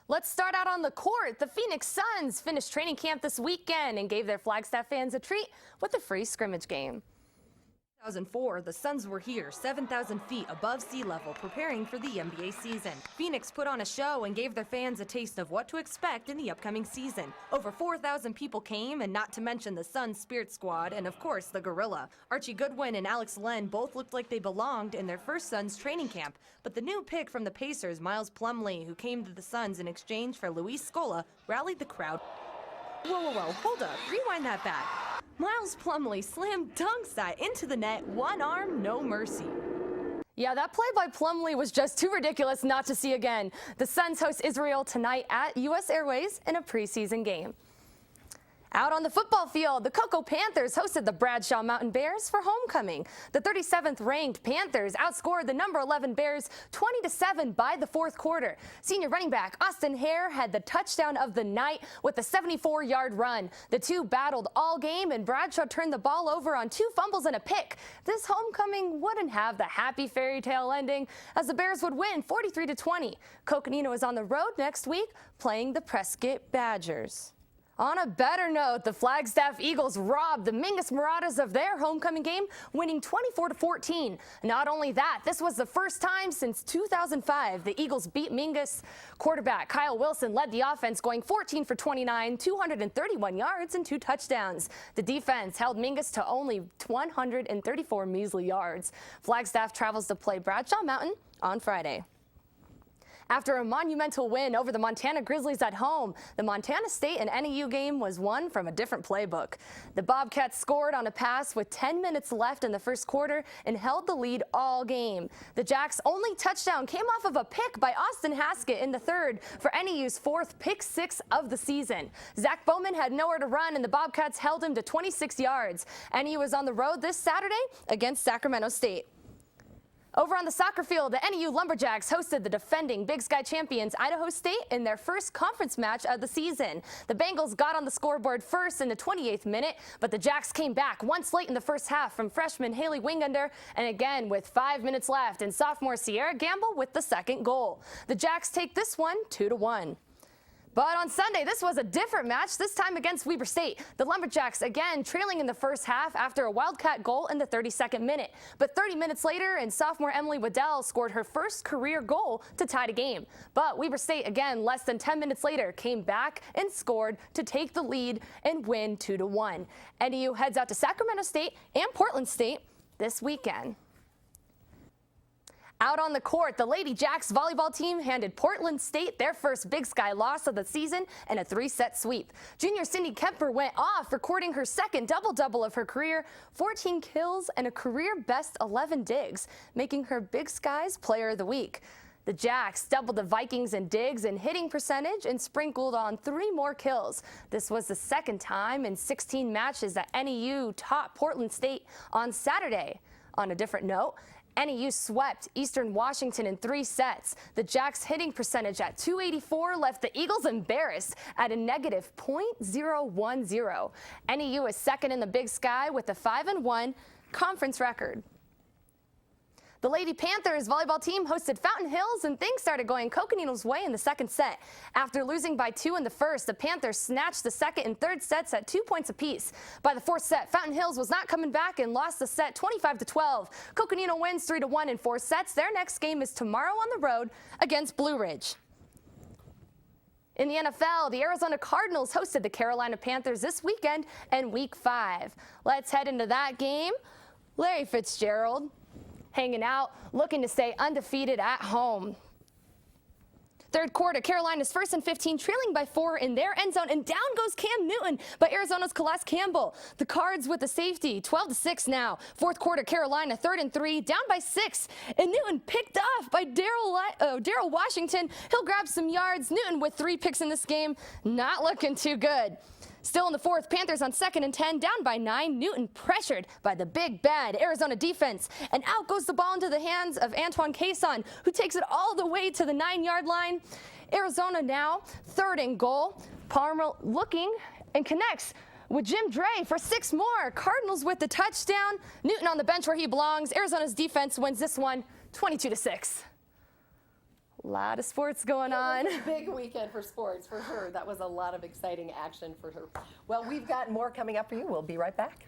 Let's start out on the court. The Phoenix Suns finished training camp this weekend and gave their Flagstaff fans a treat with a free scrimmage game. 2004, the Suns were here, 7,000 feet above sea level, preparing for the NBA season. Phoenix put on a show and gave their fans a taste of what to expect in the upcoming season. Over 4,000 people came, and not to mention the Suns Spirit Squad and, of course, the Gorilla. Archie Goodwin and Alex Len both looked like they belonged in their first Suns training camp, but the new pick from the Pacers, Miles Plumlee, who came to the Suns in exchange for Luis Scola, rallied the crowd. Whoa, hold up, rewind that back. Miles Plumlee slam dunks that into the net, one arm, no mercy. Yeah, that play by Plumlee was just too ridiculous not to see again. The Suns host Israel tonight at U.S. Airways in a preseason game. Out on the football field, the Cocoa Panthers hosted the Bradshaw Mountain Bears for homecoming. The 37th ranked Panthers outscored the number 11 Bears 20-7 by the fourth quarter. Senior running back Austin Hare had the touchdown of the night with a 74-yard run. The two battled all game, and Bradshaw turned the ball over on 2 fumbles and a pick. This homecoming wouldn't have the happy fairy tale ending, as the Bears would win 43-20. Coconino is on the road next week playing the Prescott Badgers. On a better note, the Flagstaff Eagles robbed the Mingus Marauders of their homecoming game, winning 24-14. Not only that, this was the first time since 2005 the Eagles beat Mingus. Quarterback Kyle Wilson led the offense, going 14 for 29, 231 yards and 2 touchdowns. The defense held Mingus to only 134 measly yards. Flagstaff travels to play Bradshaw Mountain on Friday. After a monumental win over the Montana Grizzlies at home, the Montana State and NAU game was won from a different playbook. The Bobcats scored on a pass with 10 minutes left in the first quarter and held the lead all game. The Jacks' only touchdown came off of a pick by Austin Haskett in the third for NAU's 4th pick 6 of the season. Zach Bowman had nowhere to run, and the Bobcats held him to 26 yards. NAU is on the road this Saturday against Sacramento State. Over on the soccer field, the NAU Lumberjacks hosted the defending Big Sky champions Idaho State in their first conference match of the season. The Bengals got on the scoreboard first in the 28th minute, but the Jacks came back once late in the first half from freshman Haley Wingunder, and again with 5 minutes left, and sophomore Sierra Gamble with the second goal. The Jacks take this one 2-1. But on Sunday, this was a different match, this time against Weber State. The Lumberjacks again trailing in the first half after a Wildcat goal in the 32nd minute. But 30 minutes later, and sophomore Emily Waddell scored her first career goal to tie the game. But Weber State again, less than 10 minutes later, came back and scored to take the lead and win 2-1. NAU heads out to Sacramento State and Portland State this weekend. Out on the court, the Lady Jacks Volleyball team handed Portland State their first Big Sky loss of the season in a 3-set sweep. Junior Cindy Kemper went off, recording her second double-double of her career, 14 kills and a career-best 11 digs, making her Big Sky's Player of the Week. The Jacks doubled the Vikings in digs and hitting percentage and sprinkled on 3 more kills. This was the second time in 16 matches that NAU topped Portland State on Saturday. On a different note, NAU swept Eastern Washington in 3 sets. The Jacks' hitting percentage at .284 left the Eagles embarrassed at a negative .010. NAU is second in the Big Sky with a 5-1 conference record. The Lady Panthers volleyball team hosted Fountain Hills, and things started going Coconino's way in the second set. After losing by 2 in the first, the Panthers snatched the second and third sets at 2 points apiece. By the fourth set, Fountain Hills was not coming back and lost the set 25-12. Coconino wins 3-1 in 4 sets. Their next game is tomorrow on the road against Blue Ridge. In the NFL, the Arizona Cardinals hosted the Carolina Panthers this weekend in Week 5. Let's head into that game. Larry Fitzgerald hanging out, looking to stay undefeated at home. Third quarter, Carolina's 1st and 15, trailing by 4 in their end zone, and down goes Cam Newton by Arizona's Kalas Campbell. The Cards with the safety, 12-6 now. Fourth quarter, Carolina 3rd and 3, down by 6, and Newton picked off by Daryl Washington. He'll grab some yards. Newton with 3 picks in this game, not looking too good. Still in the fourth, Panthers on 2nd and 10, down by 9. Newton pressured by the big bad Arizona defense, and out goes the ball into the hands of Antoine Cason, who takes it all the way to the 9-yard line. Arizona now 3rd and goal. Palmer looking and connects with Jim Dre for 6 more. Cardinals with the touchdown. Newton on the bench where he belongs. Arizona's defense wins this one 22-6. A lot of sports going on. It was a big weekend for sports, for sure. That was a lot of exciting action for her. Well, we've got more coming up for you. We'll be right back.